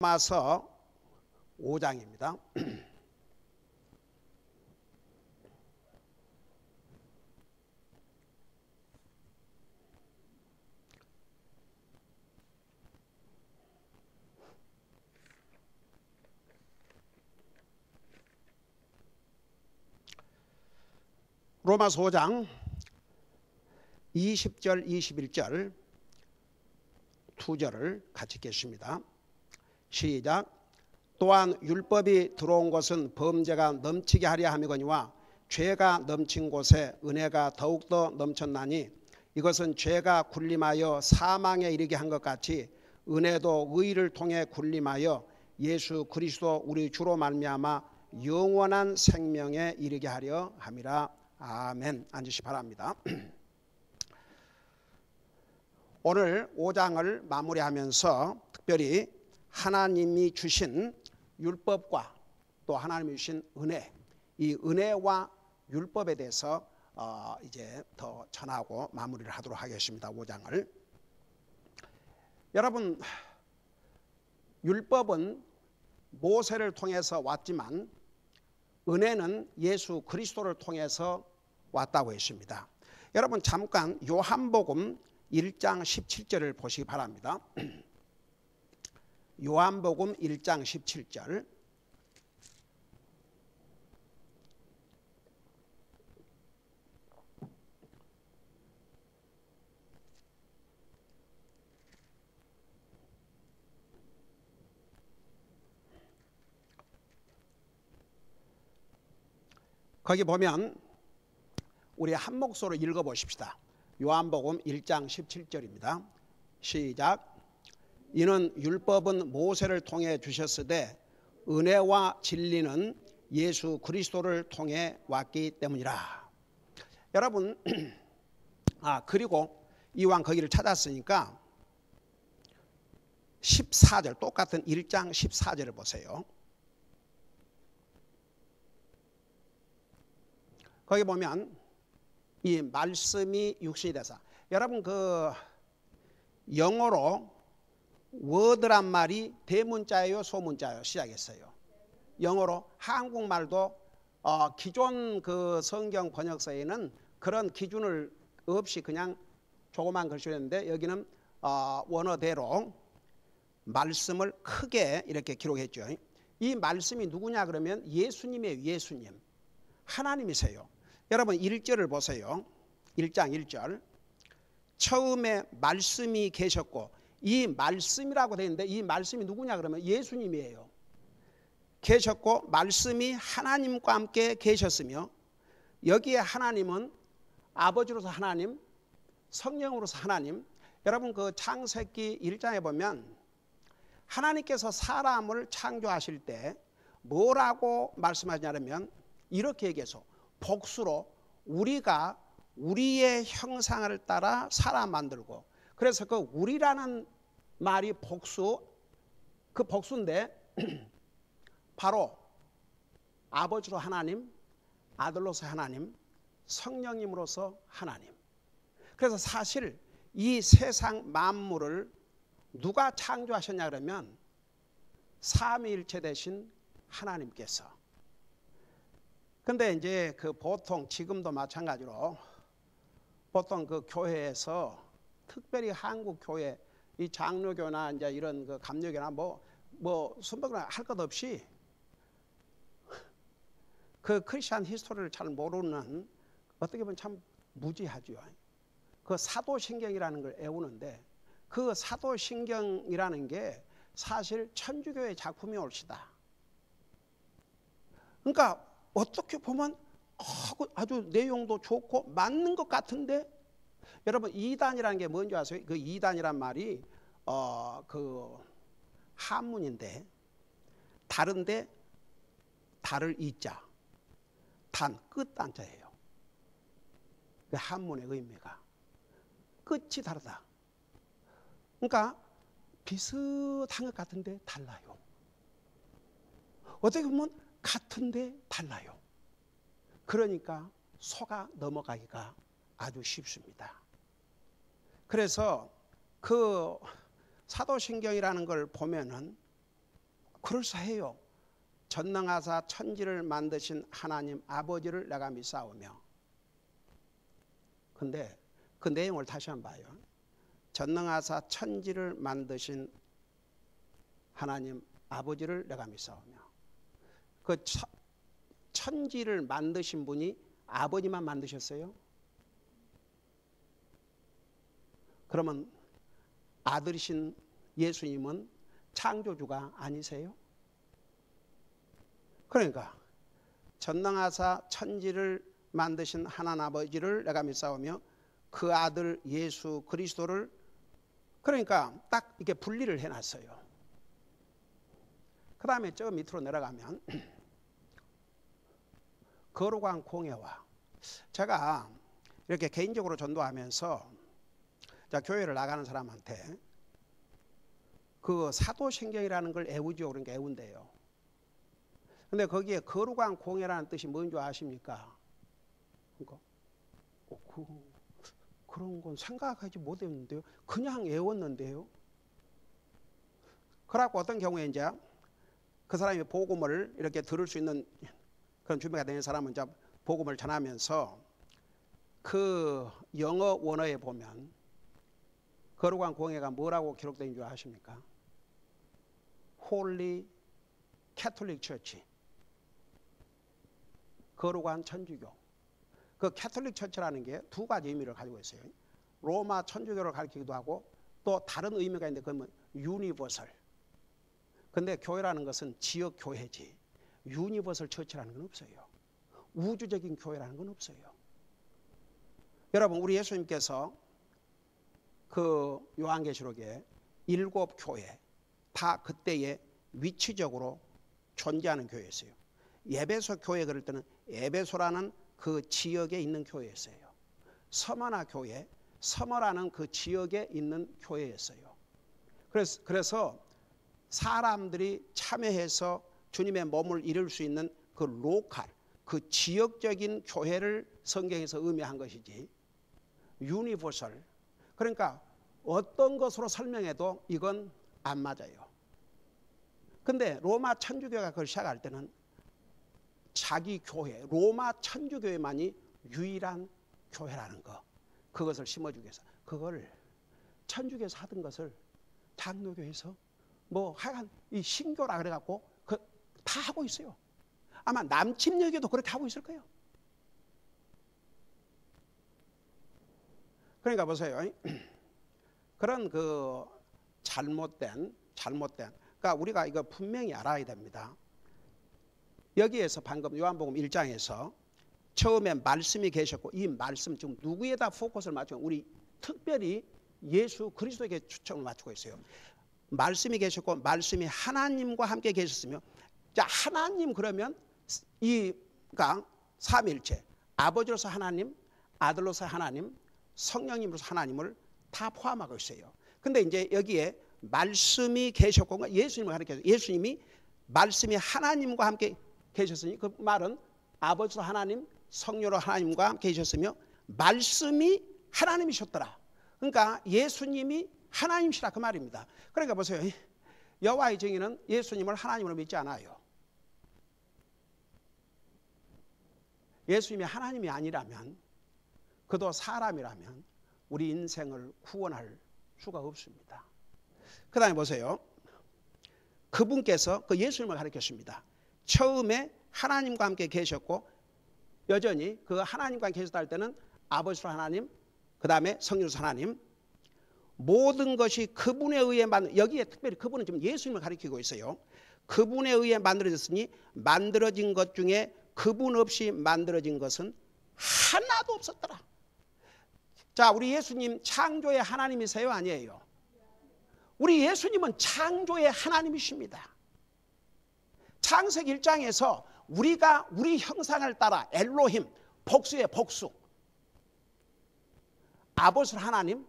로마서 5장입니다. 로마서 5장 20절 21절 두 절을 같이 읽겠습니다. 시작. 또한 율법이 들어온 것은 범죄가 넘치게 하려 함이거니와 죄가 넘친 곳에 은혜가 더욱더 넘쳤나니 이것은 죄가 군림하여 사망에 이르게 한 것 같이 은혜도 의를 통해 군림하여 예수 그리스도 우리 주로 말미암아 영원한 생명에 이르게 하려 함이라. 아멘. 앉으시 바랍니다. 오늘 5장을 마무리하면서 특별히 하나님이 주신 율법과 또 하나님이 주신 은혜, 이 은혜와 율법에 대해서 이제 더 전하고 마무리를 하도록 하겠습니다. 5장을. 여러분, 율법은 모세를 통해서 왔지만 은혜는 예수 그리스도를 통해서 왔다고 했습니다. 여러분 잠깐 요한복음 1장 17절을 보시기 바랍니다. 요한복음 1장 17절. 거기 보면 우리 한 목소리로 읽어보십시다. 요한복음 1장 17절입니다. 시작. 이는 율법은 모세를 통해 주셨으되 은혜와 진리는 예수 그리스도를 통해 왔기 때문이라. 여러분, 그리고 이왕 거기를 찾았으니까 14절, 똑같은 1장 14절을 보세요. 거기 보면 이 말씀이 육신이 되사. 여러분 그 영어로 word란 말이 대문자예요, 소문자예요? 시작했어요. 영어로. 한국말도 기존 그 성경 번역서에는 그런 기준을 없이 그냥 조그만 글씨로 했는데 여기는 원어대로 말씀을 크게 이렇게 기록했죠. 이 말씀이 누구냐 그러면 예수님이에요. 예수님. 하나님이세요. 여러분 1절을 보세요. 1장 1절. 처음에 말씀이 계셨고, 이 말씀이라고 되어 있는데 이 말씀이 누구냐 그러면 예수님이에요. 계셨고 말씀이 하나님과 함께 계셨으며, 여기에 하나님은 아버지로서 하나님, 성령으로서 하나님. 여러분 그 창세기 1장에 보면 하나님께서 사람을 창조하실 때 뭐라고 말씀하시냐면 이렇게 얘기해서 복수로 우리가 우리의 형상을 따라 사람 만들고, 그래서 그 우리라는 말이 복수, 그 복수인데 바로 아버지로 하나님, 아들로서 하나님, 성령님으로서 하나님. 그래서 사실 이 세상 만물을 누가 창조하셨냐 그러면 삼위일체 되신 하나님께서. 근데 이제 그 보통 지금도 마찬가지로 보통 그 교회에서 특별히 한국 교회 이 장로교나 이제 이런 그 감리교나 뭐 순박이나 할 것 없이 그 크리스천 히스토리를 잘 모르는, 어떻게 보면 참 무지하죠. 그 사도신경이라는 걸 애우는데 그 사도신경이라는 게 사실 천주교의 작품이 옳시다. 그러니까 어떻게 보면 아주 내용도 좋고 맞는 것 같은데, 여러분 이단이라는 게 뭔지 아세요? 그 이단이란 말이 그 한문인데 다른데 다를 이자, 단 끝단자예요. 그 한문의 의미가 끝이 다르다. 그러니까 비슷한 것 같은데 달라요. 어떻게 보면 같은데 달라요. 그러니까 속아 넘어가기가 아주 쉽습니다. 그래서 그 사도신경이라는 걸 보면은 그럴싸해요. 전능하사 천지를 만드신 하나님 아버지를 내가 믿사오며. 근데 그 내용을 다시 한번 봐요. 전능하사 천지를 만드신 하나님 아버지를 내가 믿사오며. 그 천지를 만드신 분이 아버지만 만드셨어요? 그러면 아들이신 예수님은 창조주가 아니세요? 그러니까 전능하사 천지를 만드신 하나님 아버지를 내가 믿사오며 그 아들 예수 그리스도를, 그러니까 딱 이렇게 분리를 해놨어요. 그 다음에 저 밑으로 내려가면 거룩한 공예와, 제가 이렇게 개인적으로 전도하면서 교회를 나가는 사람한테 그 사도신경이라는 걸 애우죠. 그러니까 애운대요. 근데 거기에 거룩한 공예라는 뜻이 뭔 줄 아십니까? 그러니까 그런 건 생각하지 못했는데요. 그냥 애웠는데요. 그래갖고 어떤 경우에 이제 그 사람이 복음을 이렇게 들을 수 있는 그런 준비가 되는 사람은 이제 복음을 전하면서 그 영어 원어에 보면 거룩한 공예가 뭐라고 기록된 줄 아십니까? Holy Catholic Church. 거룩한 천주교. 그 캐톨릭 처치라는 게 두 가지 의미를 가지고 있어요. 로마 천주교를 가리키기도 하고 또 다른 의미가 있는데 그건 유니버설. 근데 교회라는 것은 지역 교회지 유니버설 처치라는 건 없어요. 우주적인 교회라는 건 없어요. 여러분, 우리 예수님께서 그 요한계시록에 7 교회 다 그때에 위치적으로 존재하는 교회였어요. 에베소 교회 그럴 때는 에베소라는 그 지역에 있는 교회였어요. 서머나 교회, 서머라는 그 지역에 있는 교회였어요. 그래서 사람들이 참여해서 주님의 몸을 이룰 수 있는 그 로컬, 그 지역적인 교회를 성경에서 의미한 것이지 유니버설, 그러니까 어떤 것으로 설명해도 이건 안 맞아요. 근데 로마 천주교가 그걸 시작할 때는 자기 교회, 로마 천주교회만이 유일한 교회라는 거, 그것을 심어주기 위해서 그걸 천주교에서 하던 것을 장로교에서 뭐 하여간 이 신교라 그래갖고 다 하고 있어요. 아마 남침여교도 그렇게 하고 있을 거예요. 그러니까 보세요. 그런 그 잘못된 그러니까 우리가 이거 분명히 알아야 됩니다. 여기에서 방금 요한복음 1장에서 처음에 말씀이 계셨고 이 말씀 지금 누구에다 포커스를 맞추고 우리 특별히 예수 그리스도에게 초점을 맞추고 있어요. 말씀이 계셨고 말씀이 하나님과 함께 계셨으며, 자, 하나님 그러면 그러니까 삼위일체, 아버지로서 하나님, 아들로서 하나님, 성령님으로서 하나님을 다 포함하고 있어요. 근데 이제 여기에 말씀이 계셨고 예수님을 가르쳐요. 예수님이 말씀이 하나님과 함께 계셨으니 그 말은 아버지로 하나님, 성령으로 하나님과 함께 계셨으며 말씀이 하나님이셨더라. 그러니까 예수님이 하나님이시라 그 말입니다. 그러니까 보세요. 여호와의 증인은 예수님을 하나님으로 믿지 않아요. 예수님이 하나님이 아니라면, 그도 사람이라면 우리 인생을 구원할 수가 없습니다. 그 다음에 보세요. 그분께서 그 예수님을 가르쳤습니다. 처음에 하나님과 함께 계셨고 여전히 그 하나님과 함께 계셨다 할 때는 아버지로 하나님, 그 다음에 성령으로 하나님, 모든 것이 그분에 의해 여기에 특별히 그분은 지금 예수님을 가리키고 있어요. 그분에 의해 만들어졌으니 만들어진 것 중에 그분 없이 만들어진 것은 하나도 없었더라. 자, 우리 예수님 창조의 하나님이세요? 아니에요? 우리 예수님은 창조의 하나님이십니다. 창세기 1장에서 우리가 우리 형상을 따라 엘로힘, 복수의 복수, 아버지로 하나님,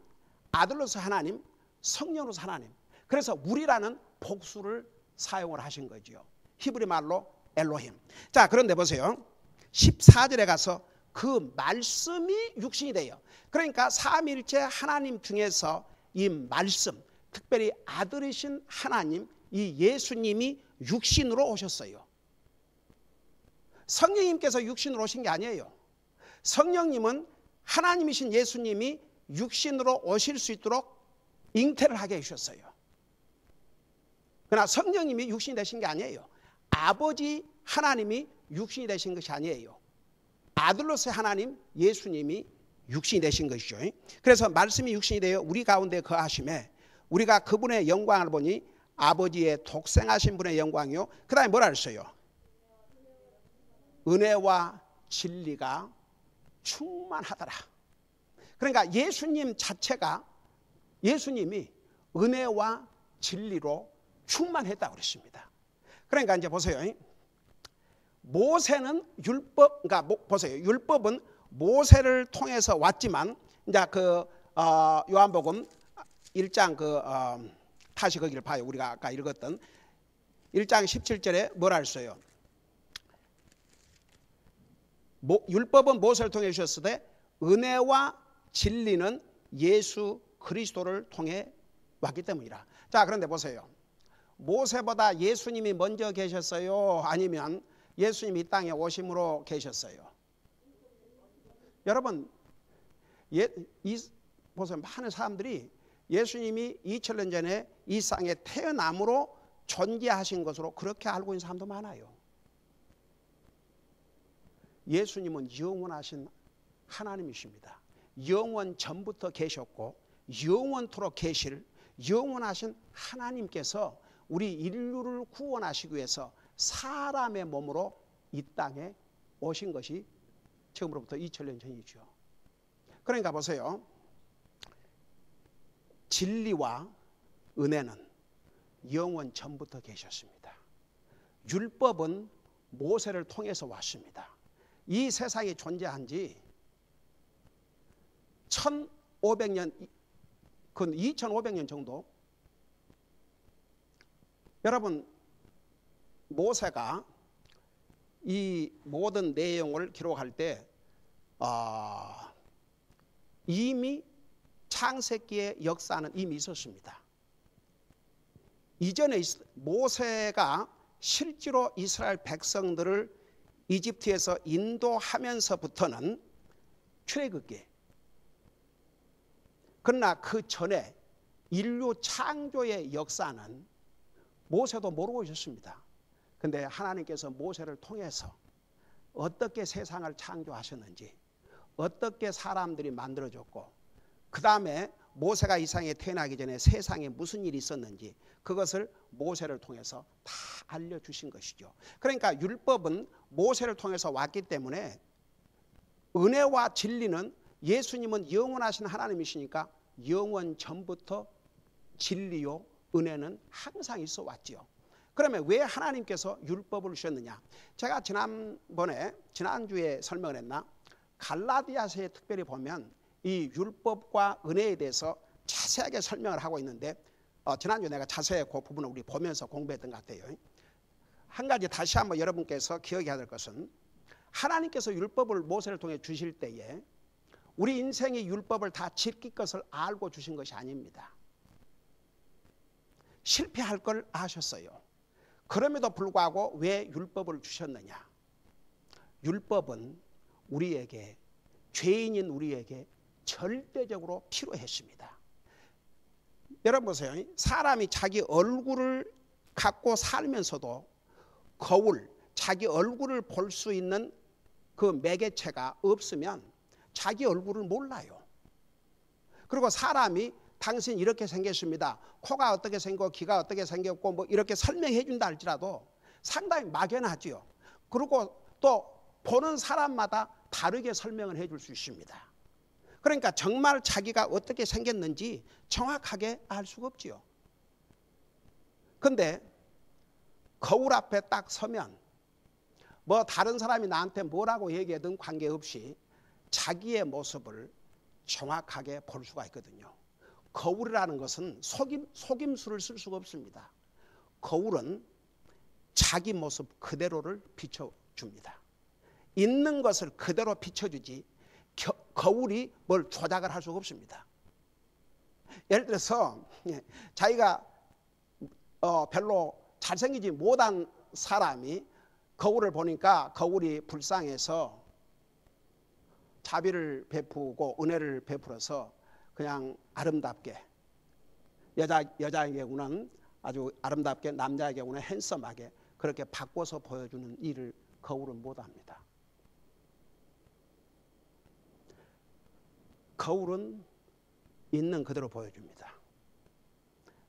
아들로서 하나님, 성령으로서 하나님, 그래서 우리라는 복수를 사용을 하신 거죠. 히브리 말로 엘로힘. 자, 그런데 보세요. 14절에 가서 그 말씀이 육신이 돼요. 그러니까 삼위일체 하나님 중에서 이 말씀, 특별히 아들이신 하나님 이 예수님이 육신으로 오셨어요. 성령님께서 육신으로 오신 게 아니에요. 성령님은 하나님이신 예수님이 육신으로 오실 수 있도록 잉태를 하게 해주셨어요. 그러나 성령님이 육신이 되신 게 아니에요. 아버지 하나님이 육신이 되신 것이 아니에요. 아들로서의 하나님 예수님이 육신이 되신 것이죠. 그래서 말씀이 육신이 되어 우리 가운데 거하심에 우리가 그분의 영광을 보니 아버지의 독생하신 분의 영광이요. 그 다음에 뭐라 했어요? 은혜와 진리가 충만하더라. 그러니까 예수님 자체가 예수님이 은혜와 진리로 충만했다고 그랬습니다. 그러니까 이제 보세요. 모세는 율법, 그러니까 보세요. 율법은 모세를 통해서 왔지만 이제 그 요한복음 1장 다시 거기를 봐요. 우리가 아까 읽었던 1장 17절에 뭐라 했어요? 율법은 모세를 통해 주셨으되 은혜와 진리는 예수 그리스도를 통해 왔기 때문이라. 자, 그런데 보세요. 모세보다 예수님이 먼저 계셨어요? 아니면 예수님이 이 땅에 오심으로 계셨어요? 여러분, 보세요. 많은 사람들이 예수님이 2000년 전에 이 땅에 태어남으로 존재하신 것으로 그렇게 알고 있는 사람도 많아요. 예수님은 영원하신 하나님이십니다. 영원 전부터 계셨고 영원토록 계실 영원하신 하나님께서 우리 인류를 구원하시기 위해서 사람의 몸으로 이 땅에 오신 것이 지금으로부터 2000년 전이죠. 그러니까 보세요. 진리와 은혜는 영원 전부터 계셨습니다. 율법은 모세를 통해서 왔습니다. 이 세상이 존재한 지 1500년, 근 2500년 정도. 여러분, 모세가 이 모든 내용을 기록할 때 이미 창세기의 역사는 이미 있었습니다. 이전에 모세가 실제로 이스라엘 백성들을 이집트에서 인도하면서부터는 출애굽기. 그러나 그 전에 인류 창조의 역사는 모세도 모르고 있었습니다. 그런데 하나님께서 모세를 통해서 어떻게 세상을 창조하셨는지, 어떻게 사람들이 만들어졌고, 그 다음에 모세가 이 세상에 태어나기 전에 세상에 무슨 일이 있었는지 그것을 모세를 통해서 다 알려주신 것이죠. 그러니까 율법은 모세를 통해서 왔기 때문에 은혜와 진리는 예수님은 영원하신 하나님이시니까 영원 전부터 진리요 은혜는 항상 있어 왔지요. 그러면 왜 하나님께서 율법을 주셨느냐? 제가 지난주에 설명을 했나? 갈라디아서에 특별히 보면 이 율법과 은혜에 대해서 자세하게 설명을 하고 있는데 지난주에 내가 자세히 그 부분을 우리 보면서 공부했던 것 같아요. 한 가지 다시 한번 여러분께서 기억해야 될 것은 하나님께서 율법을 모세를 통해 주실 때에 우리 인생이 율법을 다 지킬 것을 알고 주신 것이 아닙니다. 실패할 걸 아셨어요. 그럼에도 불구하고 왜 율법을 주셨느냐? 율법은 우리에게, 죄인인 우리에게 절대적으로 필요했습니다. 여러분 보세요. 사람이 자기 얼굴을 갖고 살면서도 거울, 자기 얼굴을 볼 수 있는 그 매개체가 없으면 자기 얼굴을 몰라요. 그리고 사람이 당신 이렇게 생겼습니다. 코가 어떻게 생겼고 귀가 어떻게 생겼고 뭐 이렇게 설명해 준다 할지라도 상당히 막연하지요. 그리고 또 보는 사람마다 다르게 설명을 해줄 수 있습니다. 그러니까 정말 자기가 어떻게 생겼는지 정확하게 알 수가 없지요. 근데 거울 앞에 딱 서면 뭐 다른 사람이 나한테 뭐라고 얘기하든 관계없이 자기의 모습을 정확하게 볼 수가 있거든요. 거울이라는 것은 속임수를 쓸 수가 없습니다. 거울은 자기 모습 그대로를 비춰줍니다. 있는 것을 그대로 비춰주지 거울이 뭘 조작을 할 수가 없습니다. 예를 들어서 자기가 별로 잘생기지 못한 사람이 거울을 보니까 거울이 불쌍해서 자비를 베푸고 은혜를 베풀어서 그냥 아름답게 여자의 경우는 아주 아름답게, 남자의 경우는 핸섬하게 그렇게 바꿔서 보여주는 일을 거울은 못합니다. 거울은 있는 그대로 보여줍니다.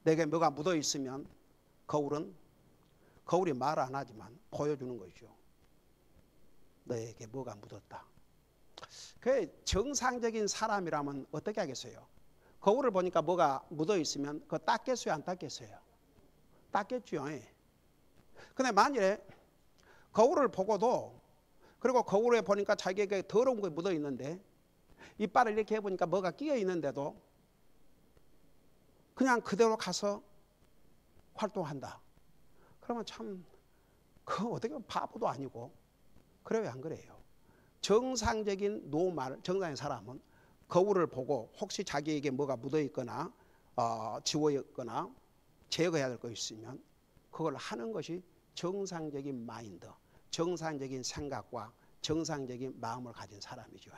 내게 뭐가 묻어 있으면 거울이 말 안 하지만 보여주는 거죠. 너에게 뭐가 묻었다. 그 정상적인 사람이라면 어떻게 하겠어요? 거울을 보니까 뭐가 묻어 있으면 그거 닦겠어요, 안 닦겠어요? 닦겠죠. 근데 만일에 거울을 보고도, 그리고 거울에 보니까 자기에게 더러운 게 묻어 있는데 이빨을 이렇게 해보니까 뭐가 끼어 있는데도 그냥 그대로 가서 활동한다. 그러면 참 그 어떻게 보면 바보도 아니고 그래요, 안 그래요? 정상적인 정상의 사람은 거울을 보고 혹시 자기에게 뭐가 묻어 있거나 지워 있거나 제거해야 될 거 있으면 그걸 하는 것이 정상적인 마인드, 정상적인 생각과 정상적인 마음을 가진 사람이죠.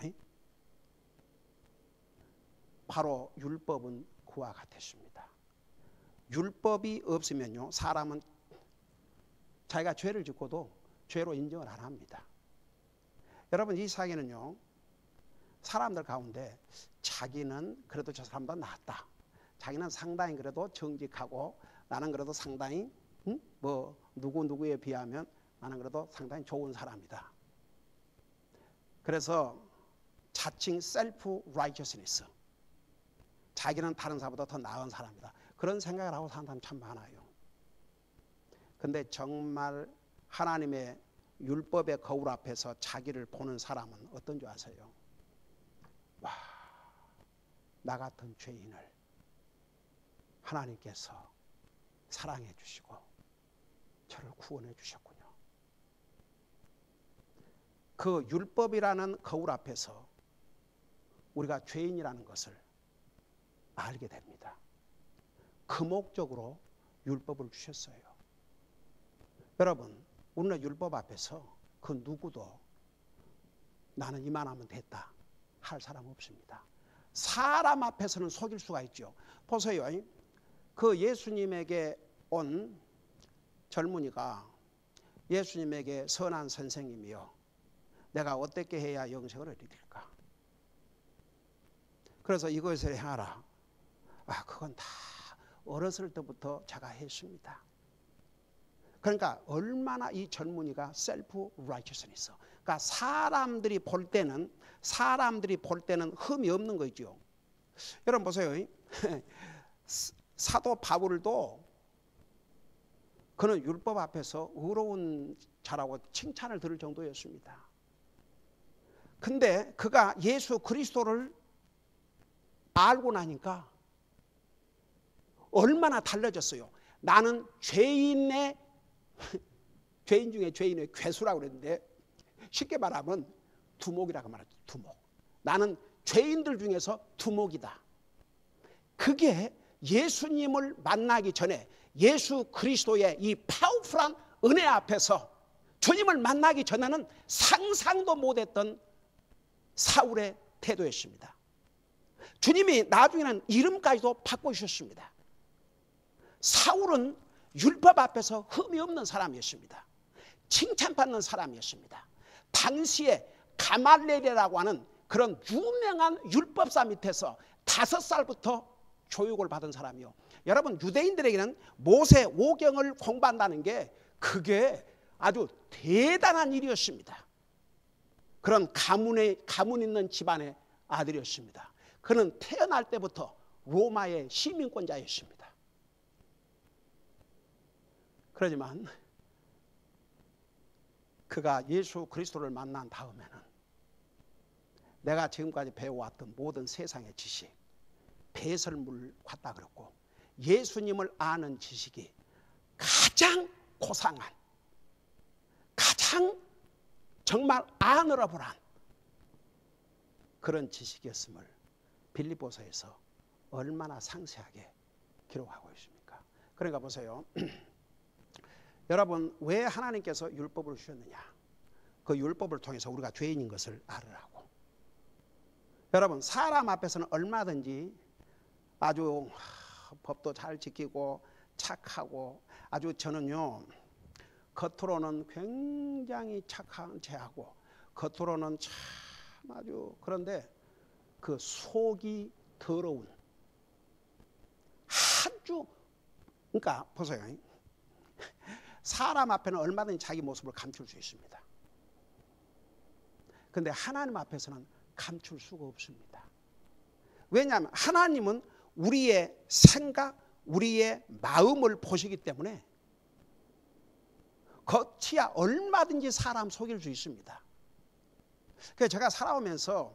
바로 율법은 그와 같았습니다. 율법이 없으면요, 사람은 자기가 죄를 짓고도 죄로 인정을 안 합니다. 여러분, 이 세상에는요, 사람들 가운데 자기는 그래도 저 사람보다 낫다, 자기는 상당히 그래도 정직하고 나는 그래도 상당히 누구에 비하면 나는 그래도 상당히 좋은 사람이다. 그래서 자칭 셀프 라이처스니스, 자기는 다른 사람보다 더 나은 사람이다, 그런 생각을 하고 사는 사람이 참 많아요. 근데 정말 하나님의 율법의 거울 앞에서 자기를 보는 사람은 어떤 줄 아세요? 와, 나 같은 죄인을 하나님께서 사랑해 주시고 저를 구원해 주셨군요. 그 율법이라는 거울 앞에서 우리가 죄인이라는 것을 알게 됩니다. 그 목적으로 율법을 주셨어요. 여러분, 우리는 율법 앞에서 그 누구도 나는 이만하면 됐다 할 사람 없습니다. 사람 앞에서는 속일 수가 있죠. 보세요. 그 예수님에게 온 젊은이가 예수님에게 선한 선생님이여, 내가 어떻게 해야 영생을 얻을까? 그래서 이것을 행하라. 그건 다 어렸을 때부터 제가 했습니다. 그러니까 얼마나 이 젊은이가 셀프 라이처스니스, 그러니까 사람들이 볼 때는 흠이 없는 거죠. 여러분 보세요. 사도 바울도 그는 율법 앞에서 의로운 자라고 칭찬을 들을 정도였습니다. 근데 그가 예수 그리스도를 알고 나니까 얼마나 달라졌어요. 나는 죄인 중에 죄인의 괴수라고 그랬는데, 쉽게 말하면 두목이라고 말하죠. 두목. 나는 죄인들 중에서 두목이다. 그게 예수님을 만나기 전에 예수 그리스도의 이 파워풀한 은혜 앞에서 주님을 만나기 전에는 상상도 못했던 사울의 태도였습니다. 주님이 나중에는 이름까지도 바꿔주셨습니다. 사울은 율법 앞에서 흠이 없는 사람이었습니다. 칭찬받는 사람이었습니다. 당시에 가말레엘이라고 하는 그런 유명한 율법사 밑에서 5살부터 교육을 받은 사람이요. 여러분, 유대인들에게는 모세 오경을 공부한다는 게 그게 아주 대단한 일이었습니다. 그런 가문 있는 집안의 아들이었습니다. 그는 태어날 때부터 로마의 시민권자였습니다. 그러지만 그가 예수 그리스도를 만난 다음에는 내가 지금까지 배워왔던 모든 세상의 지식, 배설물 같다 그랬고, 예수님을 아는 지식이 가장 고상한, 가장 정말 아너러블한 그런 지식이었음을 빌립보서에서 얼마나 상세하게 기록하고 있습니까? 그러니까 보세요. 여러분, 왜 하나님께서 율법을 주셨느냐? 그 율법을 통해서 우리가 죄인인 것을 알으라고. 여러분, 사람 앞에서는 얼마든지 아주 법도 잘 지키고 착하고, 아주 저는요, 겉으로는 굉장히 착한 체하고 겉으로는 참 아주, 그런데 그 속이 더러운, 아주, 그러니까 보세요. 사람 앞에는 얼마든지 자기 모습을 감출 수 있습니다. 그런데 하나님 앞에서는 감출 수가 없습니다. 왜냐하면 하나님은 우리의 생각, 우리의 마음을 보시기 때문에 겉이야 얼마든지 사람 속일 수 있습니다. 그래서 제가 살아오면서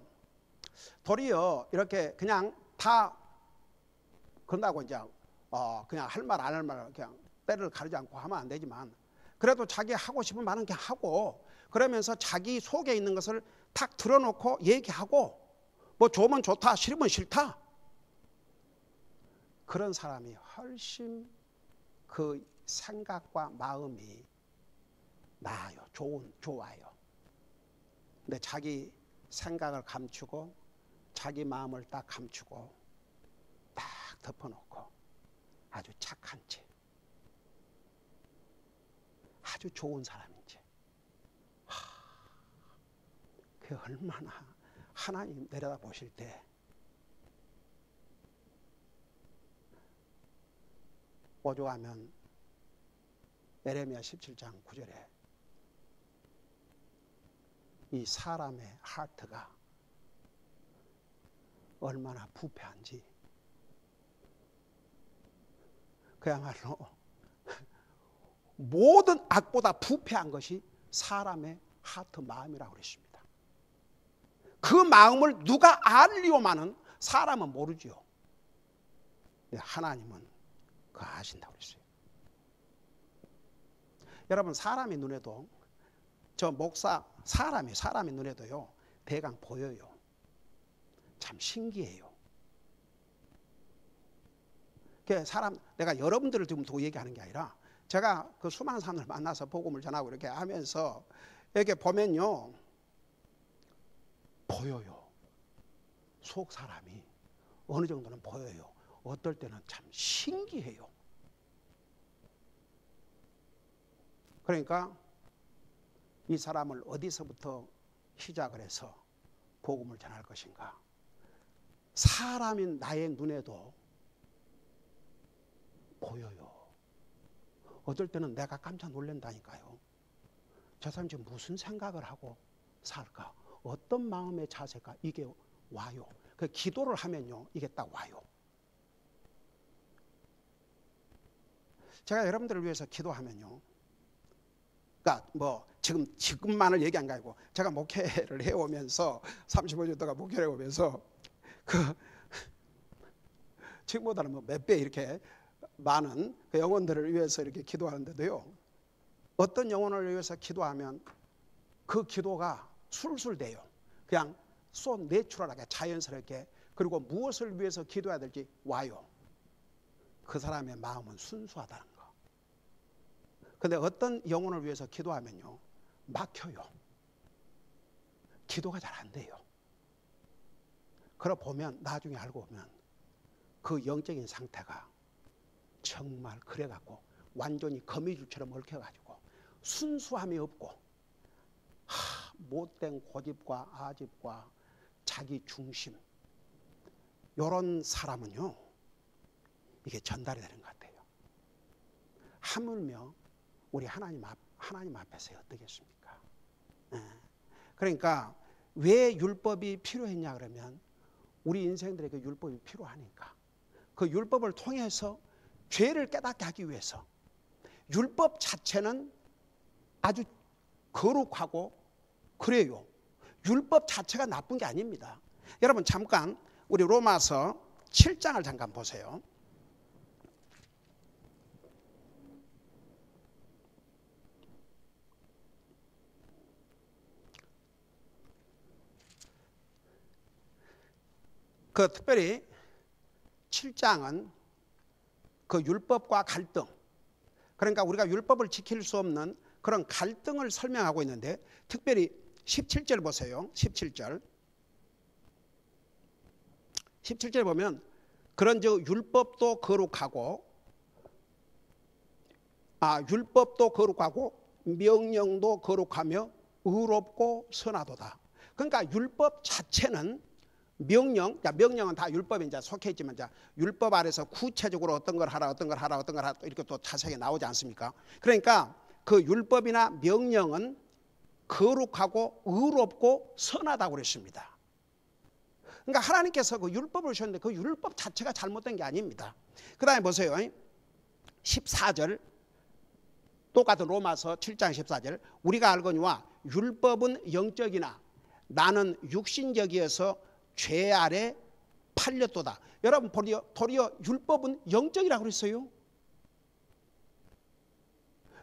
도리어 이렇게 그냥 다 그런다고 이제 그냥 할 말 안 할 말 그냥 때를 가리지 않고 하면 안 되지만, 그래도 자기 하고 싶은 말은 그냥 하고, 그러면서 자기 속에 있는 것을 탁 드러놓고 얘기하고, 뭐 좋으면 좋다, 싫으면 싫다, 그런 사람이 훨씬 그 생각과 마음이 나아요. 좋아요. 근데 자기 생각을 감추고 자기 마음을 딱 감추고 딱 덮어놓고 아주 착한 채, 아주 좋은 사람인지, 그게 얼마나 하나님 내려다 보실 때 오죽하면 예레미야 17장 9절에 이 사람의 하트가 얼마나 부패한지, 그야말로 모든 악보다 부패한 것이 사람의 하트 마음이라고 그랬습니다. 그 마음을 누가 알리오마는 사람은 모르지요. 근데 하나님은 그거 아신다고 그랬어요. 여러분, 사람의 눈에도, 저 목사 사람의 눈에도요, 대강 보여요. 참 신기해요. 그 사람, 내가 여러분들을 지금 두고 얘기하는 게 아니라 제가 그 수많은 사람을 만나서 복음을 전하고 이렇게 하면서 이렇게 보면요, 보여요. 속 사람이 어느 정도는 보여요. 어떨 때는 참 신기해요. 그러니까 이 사람을 어디서부터 시작을 해서 복음을 전할 것인가? 사람인 나의 눈에도 보여요. 어떨 때는 내가 깜짝 놀란다니까요. 저 사람 지금 무슨 생각을 하고 살까? 어떤 마음의 자세가, 이게 와요. 그 기도를 하면요, 이게 딱 와요. 제가 여러분들을 위해서 기도하면요, 그러니까 뭐 지금만을 얘기한 게 아니고, 제가 목회를 해오면서 35년 동안 목회를 해오면서 그 지금보다는 뭐 몇 배 이렇게 많은 그 영혼들을 위해서 이렇게 기도하는데도요, 어떤 영혼을 위해서 기도하면 그 기도가 술술 돼요. 그냥 소 내추럴하게 자연스럽게, 그리고 무엇을 위해서 기도해야 될지 와요. 그 사람의 마음은 순수하다는 거. 근데 어떤 영혼을 위해서 기도하면요, 막혀요. 기도가 잘 안 돼요. 그러 보면 나중에 알고 보면 그 영적인 상태가 정말 그래갖고 완전히 거미줄처럼 얽혀가지고 순수함이 없고 못된 고집과 아집과 자기 중심, 이런 사람은요, 이게 전달이 되는 것 같아요. 하물며 우리 하나님 앞에서 어떻겠습니까? 그러니까 왜 율법이 필요했냐 그러면 우리 인생들에게 율법이 필요하니까, 그 율법을 통해서 죄를 깨닫게 하기 위해서. 율법 자체는 아주 거룩하고 그래요. 율법 자체가 나쁜 게 아닙니다. 여러분 잠깐 우리 로마서 7장을 잠깐 보세요. 그 특별히 7장은 그 율법과 갈등, 그러니까 우리가 율법을 지킬 수 없는 그런 갈등을 설명하고 있는데, 특별히 17절 보세요. 17절 보면 그런즉 율법도 거룩하고 명령도 거룩하며 의롭고 선하도다. 그러니까 율법 자체는 명령은 다 율법에 이제 속해 있지만, 율법 아래서 구체적으로 어떤 걸 하라 이렇게 또 자세하게 나오지 않습니까? 그러니까 그 율법이나 명령은 거룩하고 의롭고 선하다고 그랬습니다. 그러니까 하나님께서 그 율법을 주셨는데 그 율법 자체가 잘못된 게 아닙니다. 그 다음에 보세요. 14절, 똑같은 로마서 7장 14절, 우리가 알거니와 율법은 영적이나 나는 육신적이어서 죄 아래 팔렸도다. 여러분, 도리어 율법은 영적이라고 그랬어요.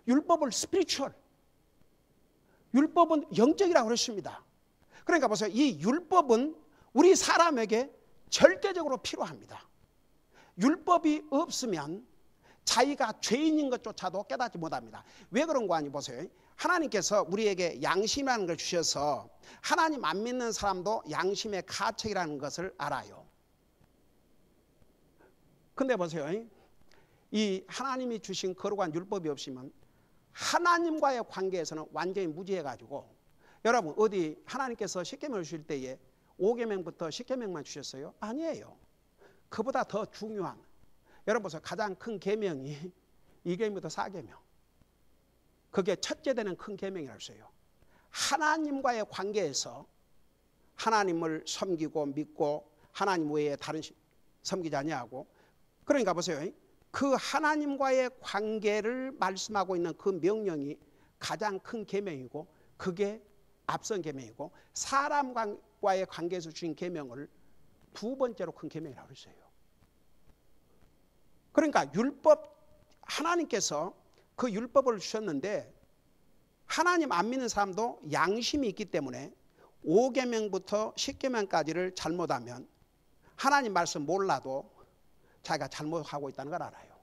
율법을 스피리추얼, 율법은 영적이라고 그랬습니다. 그러니까 보세요. 이 율법은 우리 사람에게 절대적으로 필요합니다. 율법이 없으면 자기가 죄인인 것조차도 깨닫지 못합니다. 왜 그런 거 아니 보세요. 하나님께서 우리에게 양심이라는 걸 주셔서 하나님 안 믿는 사람도 양심의 가책이라는 것을 알아요. 근데 보세요. 이 하나님이 주신 거룩한 율법이 없으면 하나님과의 관계에서는 완전히 무지해가지고, 여러분 어디 하나님께서 십계명을 주실 때에 5계명부터 10계명만 주셨어요? 아니에요. 그보다 더 중요한, 여러분 보세요. 가장 큰 계명이 2계명부터 4계명. 그게 첫째 되는 큰 계명이라고 했어요. 하나님과의 관계에서 하나님을 섬기고 믿고 하나님 외에 다른 섬기지 아니하고, 그러니까 보세요. 그 하나님과의 관계를 말씀하고 있는 그 명령이 가장 큰 계명이고, 그게 앞선 계명이고, 사람과의 관계에서 주신 계명을 두 번째로 큰 계명이라고 했어요. 그러니까 율법, 하나님께서 그 율법을 주셨는데 하나님 안 믿는 사람도 양심이 있기 때문에 5계명부터 10계명까지를 잘못하면 하나님 말씀 몰라도 자기가 잘못하고 있다는 걸 알아요.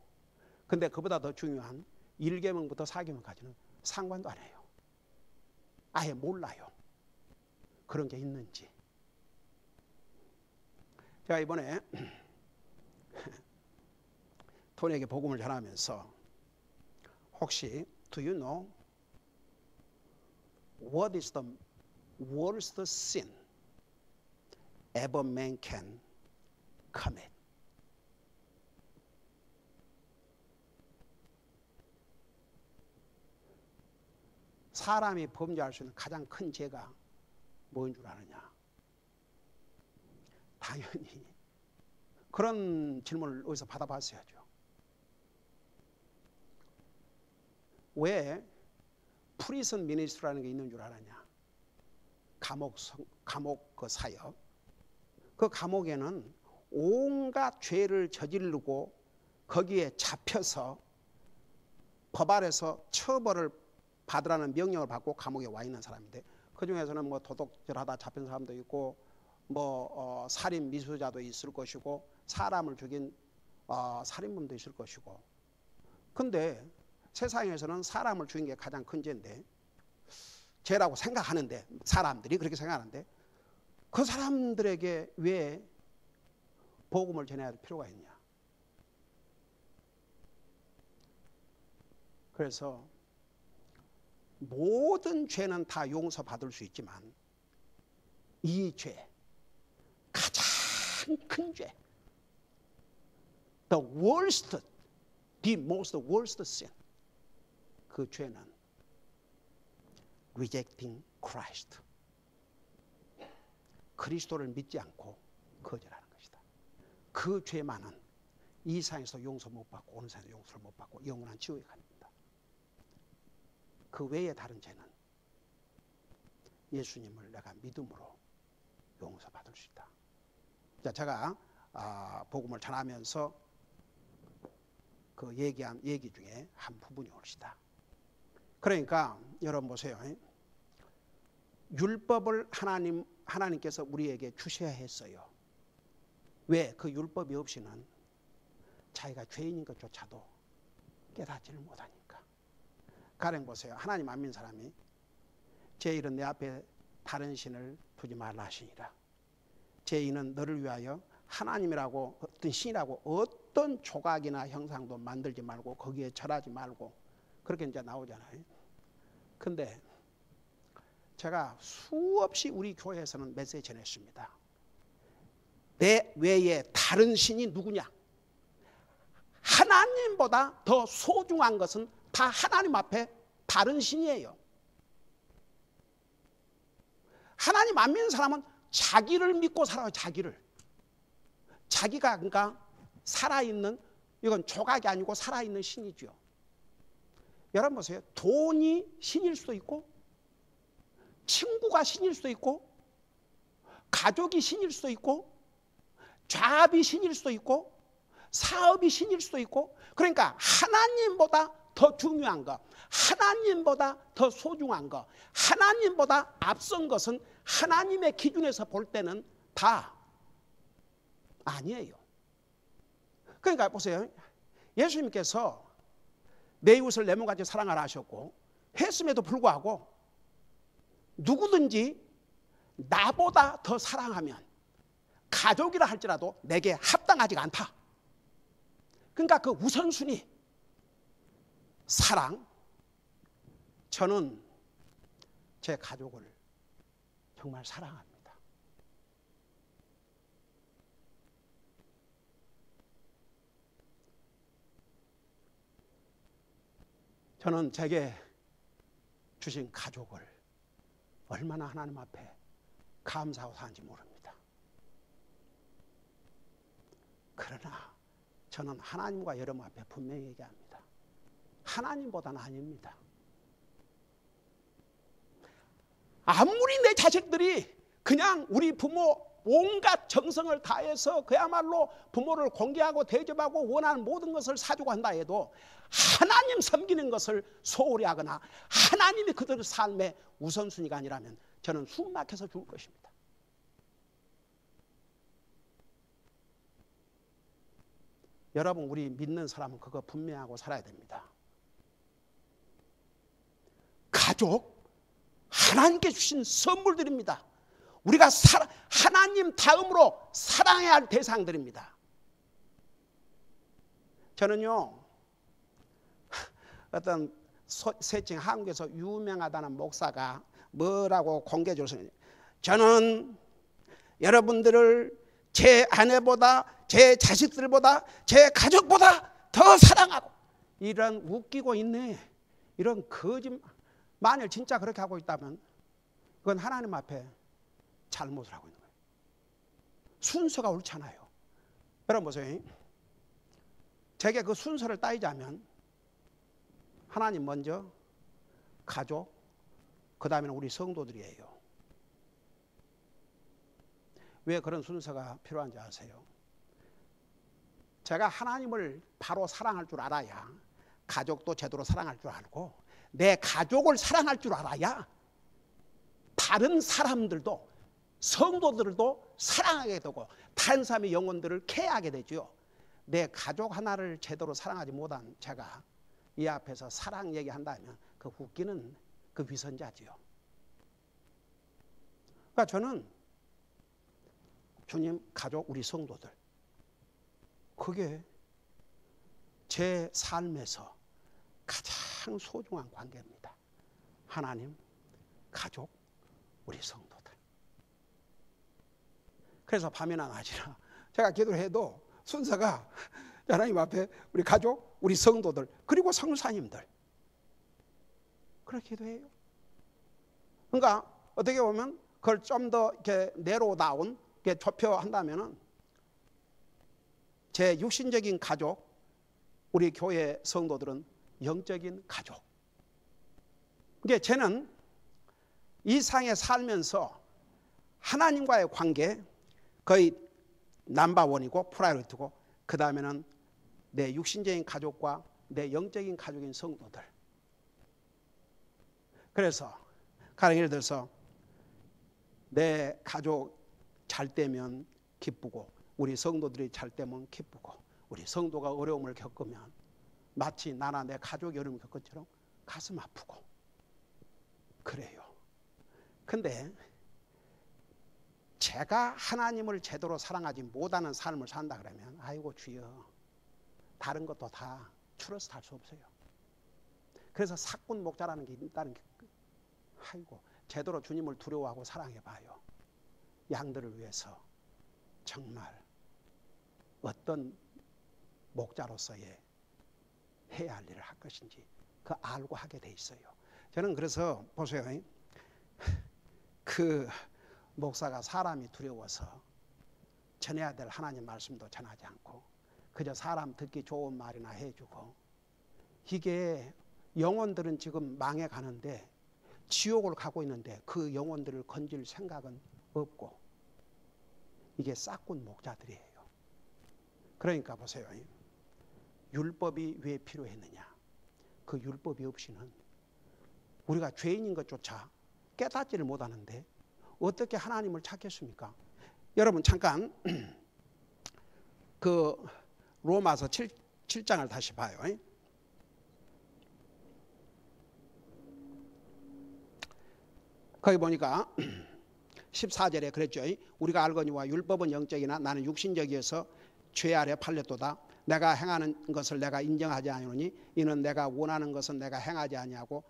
근데 그보다 더 중요한 1계명부터 4계명까지는 상관도 안 해요. 아예 몰라요. 그런 게 있는지. 제가 이번에 토니에게 복음을 전하면서, 혹시 do you know what is the worst sin ever man can commit? 사람이 범죄할 수 있는 가장 큰 죄가 뭔 줄 아느냐? 당연히 그런 질문을 어디서 받아봤어야죠. 왜 프리즌 미니스트라는 게 있는 줄 아느냐? 감옥 그 사역. 그 감옥에는 온갖 죄를 저지르고 거기에 잡혀서 법 아래서 처벌을 받으라는 명령을 받고 감옥에 와 있는 사람인데, 그 중에서는 뭐 도둑질하다 잡힌 사람도 있고, 뭐 살인 미수자도 있을 것이고, 사람을 죽인 살인범도 있을 것이고. 근데 세상에서는 사람을 죽인 게 가장 큰 죄인데, 죄라고 생각하는데, 사람들이 그렇게 생각하는데, 그 사람들에게 왜 복음을 전해야 할 필요가 있냐? 그래서 모든 죄는 다 용서받을 수 있지만 이 죄, 가장 큰 죄, the most worst sin, 그 죄는 rejecting Christ, 그리스도를 믿지 않고 거절하는 것이다. 그 죄만은 이 세상에서 용서 못 받고 오는 세상에서 용서를 못 받고 영원한 지옥에 갑니다. 그 외에 다른 죄는 예수님을 내가 믿음으로 용서받을 수 있다. 자, 제가 복음을 전하면서 그 얘기한 얘기 중에 한 부분이 옳시다. 그러니까 여러분 보세요. 율법을 하나님께서 우리에게 주셔야 했어요. 왜? 그 율법이 없이는 자기가 죄인인 것조차도 깨닫지를 못하니까. 가령 보세요. 하나님 안 믿는 사람이 제 일은 내 앞에 다른 신을 두지 말라 하시니라. 제 이는 너를 위하여 하나님이라고 어떤 신이라고 어떤 조각이나 형상도 만들지 말고 거기에 절하지 말고 그렇게 이제 나오잖아요. 근데 제가 수없이 우리 교회에서는 메시지 전했습니다. 내 외에 다른 신이 누구냐? 하나님보다 더 소중한 것은 다 하나님 앞에 다른 신이에요. 하나님 안 믿는 사람은 자기를 믿고 살아요. 자기가 그러니까 살아있는, 이건 조각이 아니고 살아있는 신이죠. 여러분 보세요. 돈이 신일 수도 있고 친구가 신일 수도 있고 가족이 신일 수도 있고 잡이 신일 수도 있고 사업이 신일 수도 있고, 그러니까 하나님보다 더 중요한 것, 하나님보다 더 소중한 것, 하나님보다 앞선 것은 하나님의 기준에서 볼 때는 다 아니에요. 그러니까 보세요. 예수님께서 내 이웃을 내 몸같이 사랑하라 하셨고 했음에도 불구하고 누구든지 나보다 더 사랑하면 가족이라 할지라도 내게 합당하지가 않다. 그러니까 그 우선순위 사랑. 저는 제 가족을 정말 사랑합니다. 저는 제게 주신 가족을 얼마나 하나님 앞에 감사하고 사는지 모릅니다. 그러나 저는 하나님과 여러분 앞에 분명히 얘기합니다. 하나님보다는 아닙니다. 아무리 내 자식들이 그냥 우리 부모 온갖 정성을 다해서 그야말로 부모를 공경하고 대접하고 원하는 모든 것을 사주고 한다 해도 하나님 섬기는 것을 소홀히 하거나 하나님이 그들의 삶의 우선순위가 아니라면 저는 숨 막혀서 죽을 것입니다. 여러분, 우리 믿는 사람은 그거 분명하고 살아야 됩니다. 가족, 하나님께 주신 선물들입니다. 우리가 하나님 다음으로 사랑해야 할 대상들입니다. 저는요, 어떤 세칭 한국에서 유명하다는 목사가 뭐라고 공개해 줬어요. 저는 여러분들을 제 아내보다, 제 자식들보다, 제 가족보다 더 사랑하고, 이런 웃기고 있네, 이런 거짓말. 만일 진짜 그렇게 하고 있다면 그건 하나님 앞에 잘못을 하고 있는 거예요. 순서가 옳잖아요. 여러분 보세요. 제게 그 순서를 따지자면 하나님 먼저, 가족, 그 다음에는 우리 성도들이에요. 왜 그런 순서가 필요한지 아세요? 제가 하나님을 바로 사랑할 줄 알아야 가족도 제대로 사랑할 줄 알고, 내 가족을 사랑할 줄 알아야 다른 사람들도, 성도들도 사랑하게 되고 다른 사람의 영혼들을 케어하게 되죠. 내 가족 하나를 제대로 사랑하지 못한 제가 이 앞에서 사랑 얘기한다면 그 웃기는 그 위선자지요. 그러니까 저는 주님, 가족, 우리 성도들, 그게 제 삶에서 가장 소중한 관계입니다. 하나님, 가족, 우리 성도들. 그래서 밤이나 낮이나 제가 기도를 해도 순서가 하나님 앞에 우리 가족, 우리 성도들, 그리고 성사님들, 그렇게 기도해요. 그러니까 어떻게 보면 그걸 좀 더 이렇게 내로다운, 이렇게 좁혀한다면은 제 육신적인 가족, 우리 교회 성도들은 영적인 가족. 이게 저는 이 상에 살면서 하나님과의 관계 거의 넘버원이고 프라이어리티고, 그 다음에는 내 육신적인 가족과 내 영적인 가족인 성도들. 그래서 가령 예를 들어서 내 가족 잘 때면 기쁘고, 우리 성도들이 잘 때면 기쁘고, 우리 성도가 어려움을 겪으면 마치 나나 내 가족이 어려움을 겪은 것처럼 가슴 아프고 그래요. 근데 제가 하나님을 제대로 사랑하지 못하는 삶을 산다 그러면 아이고 주여, 다른 것도 다 추러스 할 수 없어요. 그래서 사꾼 목자라는 게 있다는 게, 아이고 제대로 주님을 두려워하고 사랑해봐요. 양들을 위해서 정말 어떤 목자로서의 해야 할 일을 할 것인지 그 알고 하게 돼 있어요. 저는 그래서 보세요, 그 목사가 사람이 두려워서 전해야 될 하나님 말씀도 전하지 않고 그저 사람 듣기 좋은 말이나 해주고, 이게 영혼들은 지금 망해가는데 지옥을 가고 있는데 그 영혼들을 건질 생각은 없고, 이게 싹군 목자들이에요. 그러니까 보세요, 율법이 왜 필요했느냐. 그 율법이 없이는 우리가 죄인인 것조차 깨닫지를 못하는데 어떻게 하나님을 찾겠습니까? 여러분 잠깐 그 로마서 7장을 다시 봐요. 거기 보니까 14절에 그랬죠. 우리가 알거니와 율법은 영적이나 나는 육신적이어서 죄 아래 팔렸도다. 내가 행하는 것을 내가 인정하지 아니오니 이는 내가 원하는 것은 내가 행하지 아니하고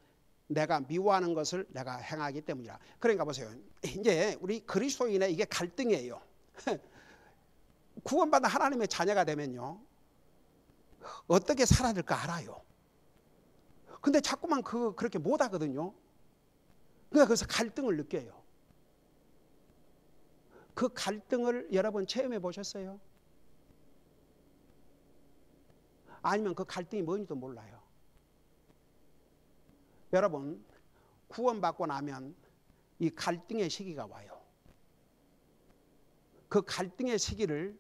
내가 미워하는 것을 내가 행하기 때문이라. 그러니까 보세요, 이제 우리 그리스도인의 이게 갈등이에요. 구원받은 하나님의 자녀가 되면요 어떻게 살아야 될까 알아요. 근데 자꾸만 그렇게 못하거든요. 그러니까 그래서 갈등을 느껴요. 그 갈등을 여러분 체험해 보셨어요? 아니면 그 갈등이 뭔지도 몰라요. 여러분 구원받고 나면 이 갈등의 시기가 와요. 그 갈등의 시기를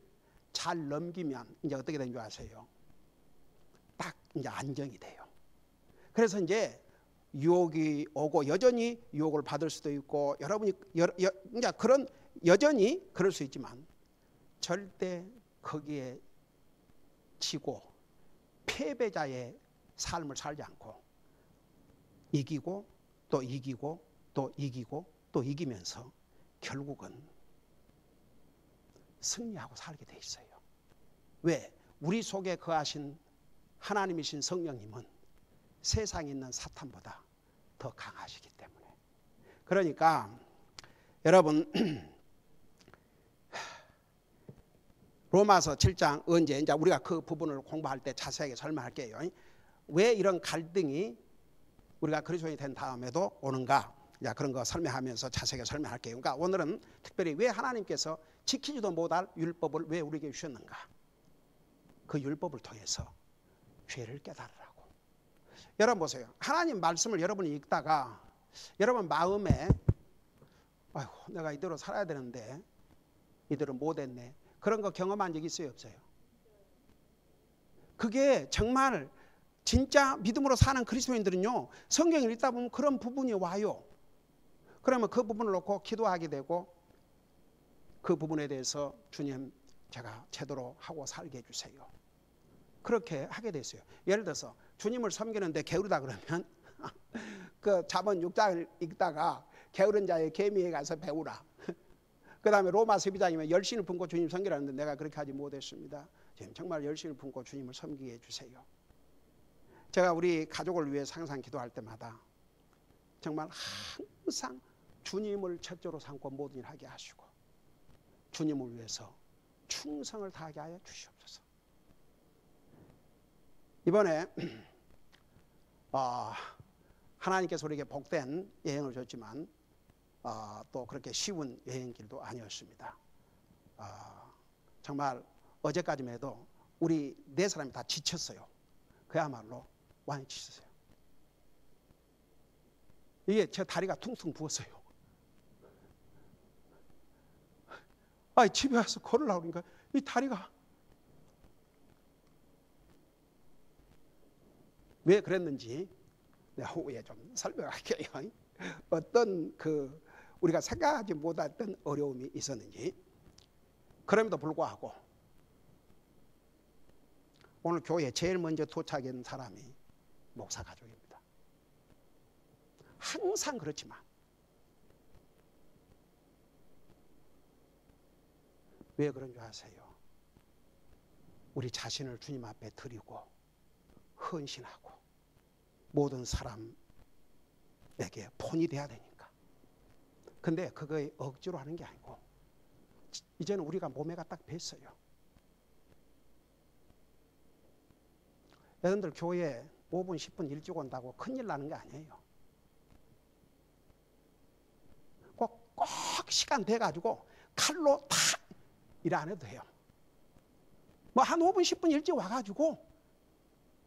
잘 넘기면 이제 어떻게 되는 줄 아세요? 딱 이제 안정이 돼요. 그래서 이제 유혹이 오고 여전히 유혹을 받을 수도 있고, 여러분이 이제 그런 여전히 그럴 수 있지만 절대 거기에 지고 패배자의 삶을 살지 않고 이기고 또 이기고 또 이기고 또 이기면서 결국은 승리하고 살게 돼 있어요. 왜? 우리 속에 거하신 하나님이신 성령님은 세상에 있는 사탄보다 더 강하시기 때문에. 그러니까 여러분 로마서 7장 언제 이제 우리가 그 부분을 공부할 때 자세하게 설명할게요. 왜 이런 갈등이 우리가 그리스도인이 된 다음에도 오는가? 자, 그런 거 설명하면서 자세하게 설명할게요. 그러니까 오늘은 특별히 왜 하나님께서 지키지도 못할 율법을 왜 우리에게 주셨는가? 그 율법을 통해서 죄를 깨달으라고. 여러분 보세요. 하나님 말씀을 여러분이 읽다가 여러분 마음에 아이고 내가 이대로 살아야 되는데 이대로 못했네. 그런 거 경험한 적 있어요, 없어요? 그게 정말 진짜 믿음으로 사는 그리스도인들은요 성경을 읽다 보면 그런 부분이 와요. 그러면 그 부분을 놓고 기도하게 되고 그 부분에 대해서 주님 제가 제대로 하고 살게 해주세요. 그렇게 하게 됐어요. 예를 들어서 주님을 섬기는데 게으르다 그러면 그 잠언 6장을 읽다가 게으른 자의 계미에 가서 배우라. 그 다음에 로마 12장이면 열심을 품고 주님 섬기라는데 내가 그렇게 하지 못했습니다. 지금 정말 열심을 품고 주님을 섬기게 해주세요. 제가 우리 가족을 위해 항상 기도할 때마다 정말 항상 주님을 첫째로 삼고 모든 일 하게 하시고 주님을 위해서 충성을 다하게 하여 주시옵소서. 이번에 하나님께서 우리에게 복된 여행을 줬지만 또 그렇게 쉬운 여행길도 아니었습니다. 정말 어제까지만 해도 우리 네 사람이 다 지쳤어요. 그야말로 완전히 지쳤어요. 이게 제 다리가 퉁퉁 부었어요. 집에 와서 걸으려고 그러니까 이 다리가 왜 그랬는지 내가 후에 좀 설명할게요. 어떤 우리가 생각하지 못했던 어려움이 있었는지. 그럼에도 불구하고 오늘 교회에 제일 먼저 도착한 사람이 목사 가족입니다. 항상 그렇지만 왜 그런 줄 아세요? 우리 자신을 주님 앞에 드리고 헌신하고 모든 사람에게 본이 돼야 되니까. 근데 그거에 억지로 하는 게 아니고 이제는 우리가 몸에가 딱 뱄어요. 여러분들 교회에 5분 10분 일찍 온다고 큰일 나는 게 아니에요. 꼭 시간 돼가지고 칼로 탁 일 안 해도 돼요. 뭐 한 5분 10분 일찍 와가지고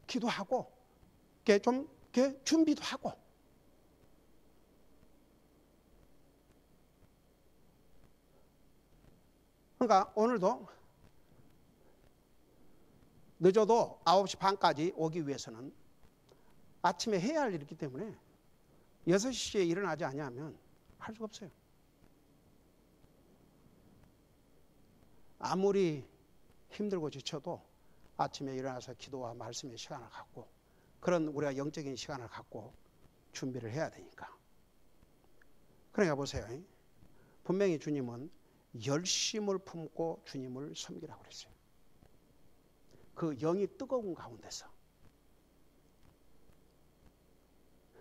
기도하고 좀 준비도 하고. 그러니까 오늘도 늦어도 9시 반까지 오기 위해서는 아침에 해야 할 일이 있기 때문에 6시에 일어나지 않으면 할 수가 없어요. 아무리 힘들고 지쳐도 아침에 일어나서 기도와 말씀의 시간을 갖고 그런 우리가 영적인 시간을 갖고 준비를 해야 되니까. 그러니까 보세요. 분명히 주님은 열심을 품고 주님을 섬기라고 그랬어요. 그 영이 뜨거운 가운데서.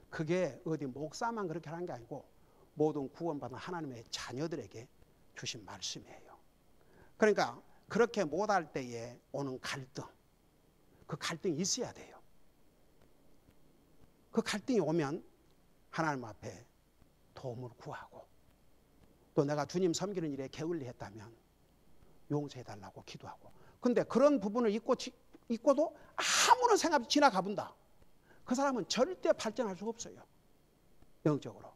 그게 어디 목사만 그렇게 하는 게 아니고 모든 구원받은 하나님의 자녀들에게 주신 말씀이에요. 그러니까 그렇게 못할 때에 오는 갈등, 그 갈등이 있어야 돼요. 그 갈등이 오면 하나님 앞에 도움을 구하고 또 내가 주님 섬기는 일에 게을리했다면 용서해달라고 기도하고. 근데 그런 부분을 잊고도 아무런 생각 없이 지나가 본다. 그 사람은 절대 발전할 수가 없어요. 영적으로.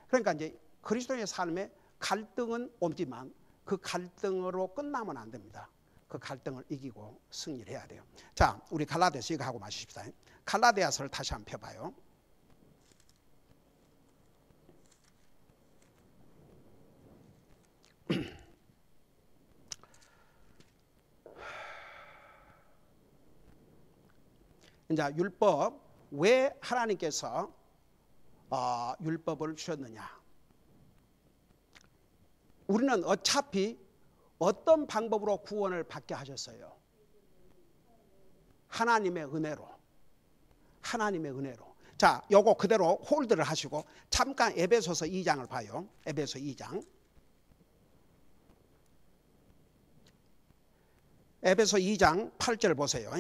그러니까 이제 그리스도의 삶에 갈등은 오지만 그 갈등으로 끝나면 안 됩니다. 그 갈등을 이기고 승리를 해야 돼요. 자, 우리 갈라디아서 이거 하고 마십시다. 갈라디아서를 다시 한번 펴봐요. 이제 율법, 왜 하나님께서 율법을 주셨느냐? 우리는 어차피 어떤 방법으로 구원을 받게 하셨어요? 하나님의 은혜로. 하나님의 은혜로. 자, 요거 그대로 홀드를 하시고 잠깐 에베소서 2장을 봐요. 에베소 2장. 에베소 2장 8절 보세요.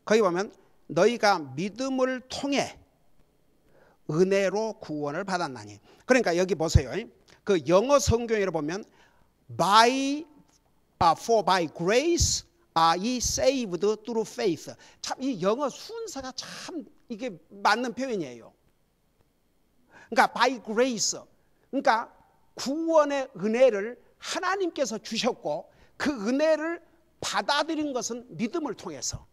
거기 보면 너희가 믿음을 통해 은혜로 구원을 받았나니. 그러니까 여기 보세요. 그 영어 성경에 보면 for by grace are ye saved through faith. 참 이 영어 순서가 참 이게 맞는 표현이에요. 그러니까 by grace, 그러니까 구원의 은혜를 하나님께서 주셨고 그 은혜를 받아들인 것은 믿음을 통해서.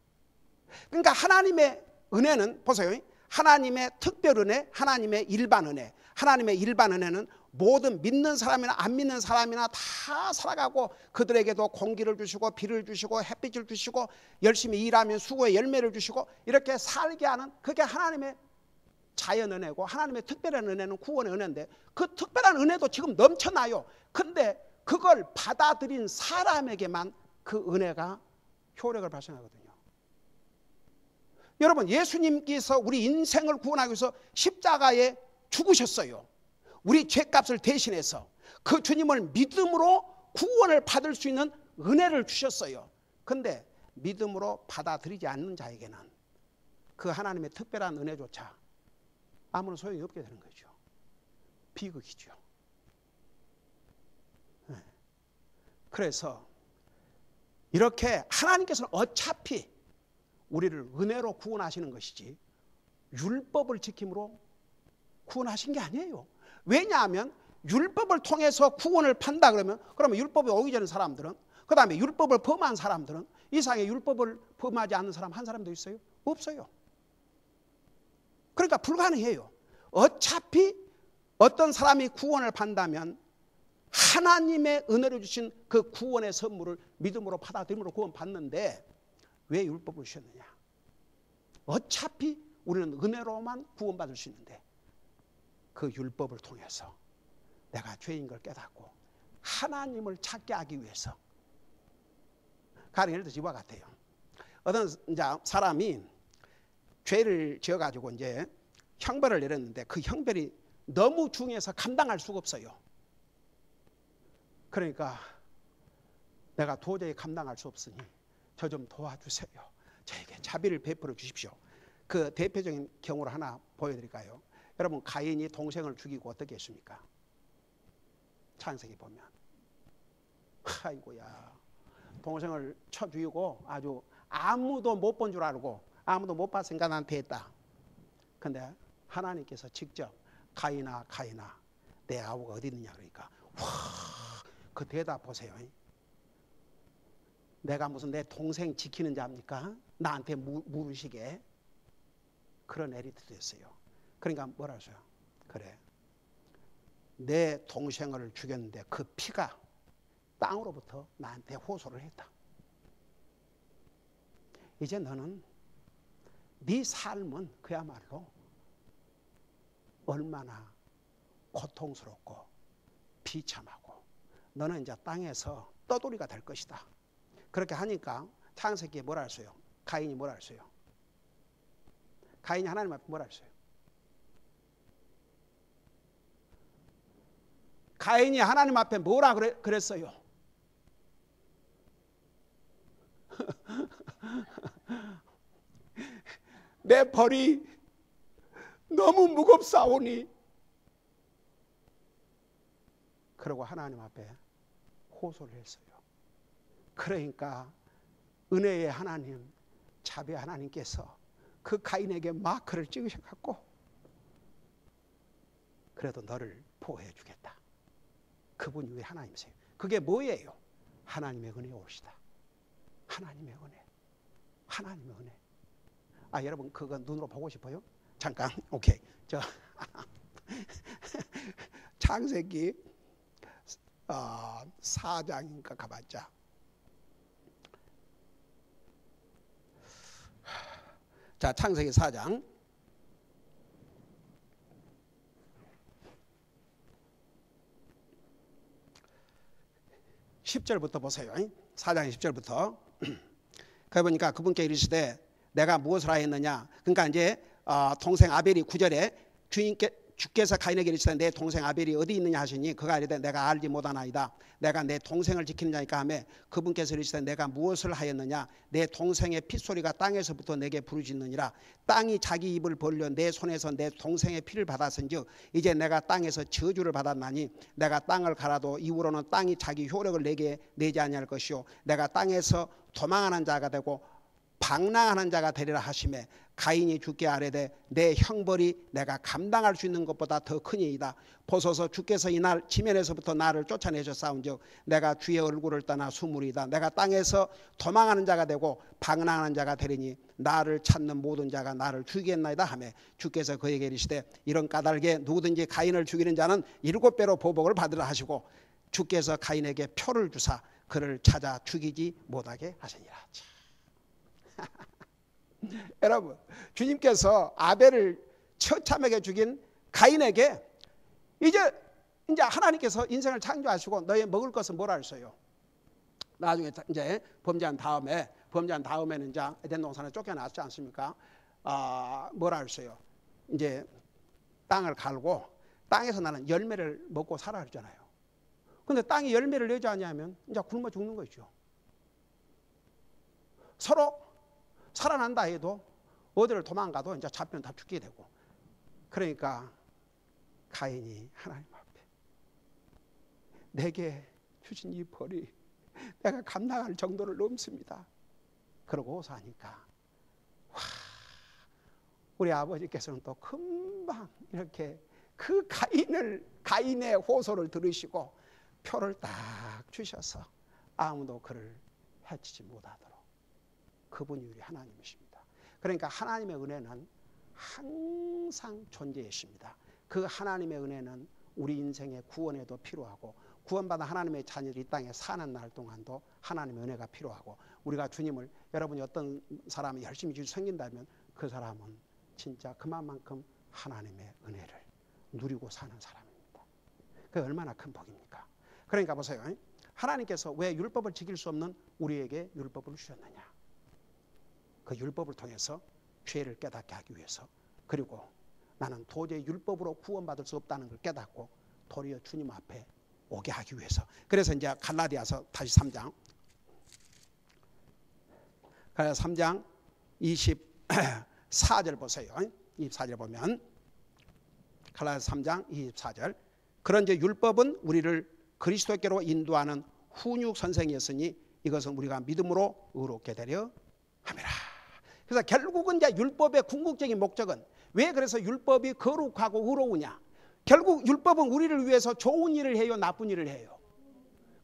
그러니까 하나님의 은혜는 보세요. 하나님의 특별 은혜, 하나님의 일반 은혜. 하나님의 일반 은혜는 모든 믿는 사람이나 안 믿는 사람이나 다 살아가고 그들에게도 공기를 주시고 비를 주시고 햇빛을 주시고 열심히 일하면 수고의 열매를 주시고 이렇게 살게 하는, 그게 하나님의 자연 은혜고 하나님의 특별한 은혜는 구원의 은혜인데 그 특별한 은혜도 지금 넘쳐나요. 근데 그걸 받아들인 사람에게만 그 은혜가 효력을 발생하거든요. 여러분, 예수님께서 우리 인생을 구원하기 위해서 십자가에 죽으셨어요. 우리 죄값을 대신해서 그 주님을 믿음으로 구원을 받을 수 있는 은혜를 주셨어요. 근데 믿음으로 받아들이지 않는 자에게는 그 하나님의 특별한 은혜조차 아무런 소용이 없게 되는 거죠. 비극이죠. 그래서 이렇게 하나님께서는 어차피 우리를 은혜로 구원하시는 것이지 율법을 지킴으로 구원하신 게 아니에요. 왜냐하면 율법을 통해서 구원을 판다 그러면 율법이 오기 전 사람들은, 그 다음에 율법을 범한 사람들은, 이상의 율법을 범하지 않는 사람 한 사람도 있어요? 없어요. 그러니까 불가능해요. 어차피 어떤 사람이 구원을 받는다면 하나님의 은혜로 주신 그 구원의 선물을 믿음으로 받아들임으로 구원 받는데 왜 율법을 주셨느냐? 어차피 우리는 은혜로만 구원받을 수 있는데 그 율법을 통해서 내가 죄인 걸 깨닫고 하나님을 찾게 하기 위해서. 가령 예를 들어 이와 같아요. 어떤 사람이 죄를 지어가지고 이제 형벌을 내렸는데 그 형벌이 너무 중해서 감당할 수가 없어요. 그러니까 내가 도저히 감당할 수 없으니 저 좀 도와주세요. 저에게 자비를 베풀어 주십시오. 그 대표적인 경우를 하나 보여드릴까요? 여러분, 가인이 동생을 죽이고 어떻게 했습니까? 창세기 보면 아이고야, 동생을 쳐 죽이고 아주 아무도 못 본 줄 알고 아무도 못 봤으니까 나한테 했다. 근데 하나님께서 직접 가인아 내 아우가 어디 있느냐 그러니까 그 대답 보세요. 내가 무슨 내 동생 지키는 자입니까? 나한테 물으시게. 그런 에리트였어요. 그러니까 뭐라 하세요? 그래, 내 동생을 죽였는데 그 피가 땅으로부터 나한테 호소를 했다. 이제 너는 네 삶은 그야말로 얼마나 고통스럽고 비참하고 너는 이제 땅에서 떠돌이가 될 것이다. 그렇게 하니까 창세기에 뭐라 했어요? 가인이 뭐라 했어요? 가인이 하나님 앞에 뭐라 했어요? 가인이 하나님 앞에 뭐라 그랬어요? 내 벌이 너무 무겁사오니. 그러고 하나님 앞에 호소를 했어요. 그러니까 은혜의 하나님, 자비의 하나님께서 그 가인에게 마크를 찍으셔갖고 그래도 너를 보호해 주겠다. 그분이 왜 하나님이세요? 그게 뭐예요? 하나님의 은혜의 옷이다. 하나님의 은혜. 하나님의 은혜. 아, 여러분 그거 눈으로 보고 싶어요? 잠깐. 오케이. 창세기 4장인가 가봤자. 자, 창세기 4장 10절부터 보세요. 4장 10절부터. 거기 보니까 그분께 이르시되 내가 무엇을 하였느냐. 그러니까 이제 동생 아벨이 9절에 주께서 가인에게 이르시되 내 동생 아벨이 어디 있느냐 하시니 그가 이르되 내가 알지 못하나이다. 내가 내 동생을 지키는 자니까 하매 그분께서 이르시되 내가 무엇을 하였느냐. 내 동생의 핏소리가 땅에서부터 내게 부르짖느니라. 땅이 자기 입을 벌려 내 손에서 내 동생의 피를 받았은즉 이제 내가 땅에서 저주를 받았나니 내가 땅을 갈아도 이후로는 땅이 자기 효력을 내게 내지 아니할 것이요 내가 땅에서 도망하는 자가 되고 방랑하는 자가 되리라 하시매 가인이 주께 아뢰되 내 형벌이 내가 감당할 수 있는 것보다 더 크니이다. 보소서 주께서 이날 지면에서부터 나를 쫓아내셨사온즉 내가 주의 얼굴을 떠나 수물이다. 내가 땅에서 도망하는 자가 되고 방랑하는 자가 되리니 나를 찾는 모든 자가 나를 죽이겠나이다 하매 주께서 그에게 이르시되 이런 까닭에 누구든지 가인을 죽이는 자는 7배로 보복을 받으라 하시고 주께서 가인에게 표를 주사 그를 찾아 죽이지 못하게 하시니라. 여러분, 주님께서 아벨을 처참하게 죽인 가인에게 이제 하나님께서 인생을 창조하시고 너의 먹을 것은 뭐라 했어요? 나중에 이제 범죄한 다음에는 이제 에덴 동산에 쫓겨났지 않습니까? 뭐라 했어요? 이제 땅을 갈고 땅에서 나는 열매를 먹고 살아 그러잖아요. 근데 땅이 열매를 내지 않냐면 이제 굶어 죽는 거죠. 서로 살아난다 해도 어디를 도망가도 이제 잡히면 다 죽게 되고. 그러니까 가인이 하나님 앞에 내게 주신 이 벌이 내가 감당할 정도를 넘습니다. 그러고 호소하니까 와, 우리 아버지께서는 또 금방 이렇게 그 가인의 호소를 들으시고 표를 딱 주셔서 아무도 그를 해치지 못하도록. 그분이 우리 하나님이십니다. 그러니까 하나님의 은혜는 항상 존재했습니다. 그 하나님의 은혜는 우리 인생의 구원에도 필요하고 구원받은 하나님의 자녀들이 이 땅에 사는 날 동안도 하나님의 은혜가 필요하고, 우리가 주님을, 여러분이 어떤 사람이 열심히 주님 섬긴다면 그 사람은 진짜 그만큼 하나님의 은혜를 누리고 사는 사람입니다. 그게 얼마나 큰 복입니까? 그러니까 보세요. 하나님께서 왜 율법을 지킬 수 없는 우리에게 율법을 주셨느냐? 그 율법을 통해서 죄를 깨닫게 하기 위해서, 그리고 나는 도저히 율법으로 구원받을 수 없다는 걸 깨닫고 도리어 주님 앞에 오게 하기 위해서. 그래서 이제 갈라디아서 다시 3장 24절 보세요. 24절 보면, 갈라디아서 3장 24절, 그런즉 율법은 우리를 그리스도께로 인도하는 훈육 선생이었으니 이것은 우리가 믿음으로 의롭게 되려 함이라. 그래서 결국은 이제 율법의 궁극적인 목적은, 왜 그래서 율법이 거룩하고 의로우냐? 결국 율법은 우리를 위해서 좋은 일을 해요, 나쁜 일을 해요?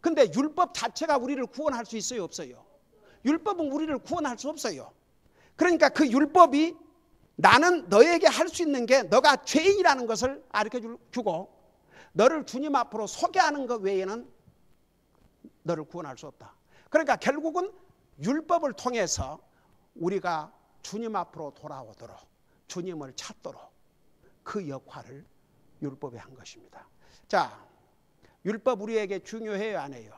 근데 율법 자체가 우리를 구원할 수 있어요, 없어요? 율법은 우리를 구원할 수 없어요. 그러니까 그 율법이 나는 너에게 할 수 있는 게 너가 죄인이라는 것을 가르쳐주고 너를 주님 앞으로 소개하는 것 외에는 너를 구원할 수 없다. 그러니까 결국은 율법을 통해서 우리가 주님 앞으로 돌아오도록, 주님을 찾도록 그 역할을 율법이 한 것입니다. 자, 율법 우리에게 중요해요, 안 해요?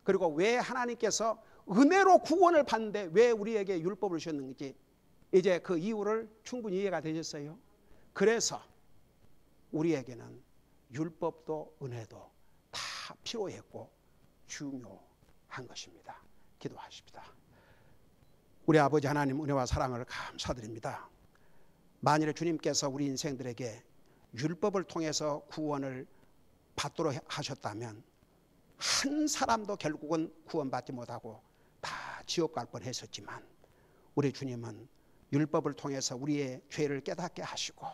그리고 왜 하나님께서 은혜로 구원을 받는데 왜 우리에게 율법을 주셨는지 이제 그 이유를 충분히 이해가 되셨어요? 그래서 우리에게는 율법도 은혜도 다 필요했고 중요한 것입니다. 기도하십니다. 우리 아버지 하나님, 은혜와 사랑을 감사드립니다. 만일에 주님께서 우리 인생들에게 율법을 통해서 구원을 받도록 하셨다면 한 사람도 결국은 구원받지 못하고 다 지옥 갈 뻔했었지만, 우리 주님은 율법을 통해서 우리의 죄를 깨닫게 하시고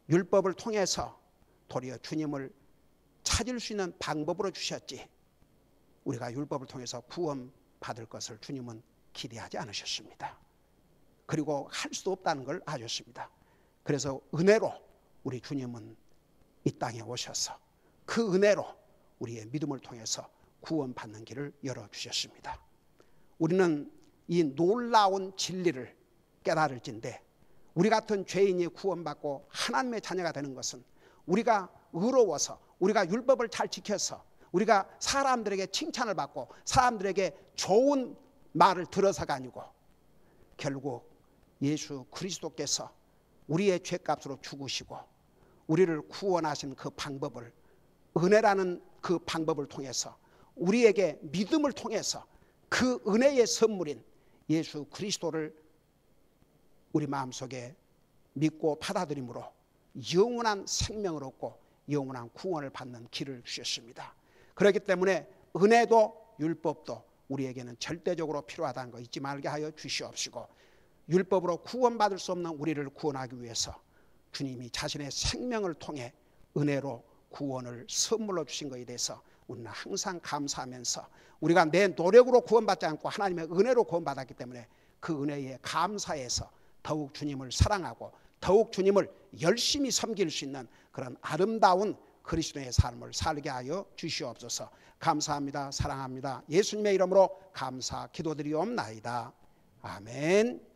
율법을 통해서 도리어 주님을 찾을 수 있는 방법으로 주셨지, 우리가 율법을 통해서 구원받을 것을 주님은 기대하지 않으셨습니다. 그리고 할 수도 없다는 걸 아셨습니다. 그래서 은혜로 우리 주님은 이 땅에 오셔서 그 은혜로 우리의 믿음을 통해서 구원받는 길을 열어주셨습니다. 우리는 이 놀라운 진리를 깨달을진데, 우리 같은 죄인이 구원받고 하나님의 자녀가 되는 것은 우리가 의로워서, 우리가 율법을 잘 지켜서, 우리가 사람들에게 칭찬을 받고 사람들에게 좋은 말을 들어서가 아니고, 결국 예수 그리스도께서 우리의 죄값으로 죽으시고 우리를 구원하신 그 방법을, 은혜라는 그 방법을 통해서 우리에게 믿음을 통해서 그 은혜의 선물인 예수 그리스도를 우리 마음속에 믿고 받아들임으로 영원한 생명을 얻고 영원한 구원을 받는 길을 주셨습니다. 그렇기 때문에 은혜도 율법도 우리에게는 절대적으로 필요하다는 거 잊지 말게 하여 주시옵시고, 율법으로 구원받을 수 없는 우리를 구원하기 위해서 주님이 자신의 생명을 통해 은혜로 구원을 선물로 주신 것에 대해서 우리는 항상 감사하면서, 우리가 내 노력으로 구원받지 않고 하나님의 은혜로 구원받았기 때문에 그 은혜에 감사해서 더욱 주님을 사랑하고 더욱 주님을 열심히 섬길 수 있는 그런 아름다운 그리스도의 삶을 살게 하여 주시옵소서. 감사합니다. 사랑합니다. 예수님의 이름으로 감사 기도드리옵나이다. 아멘.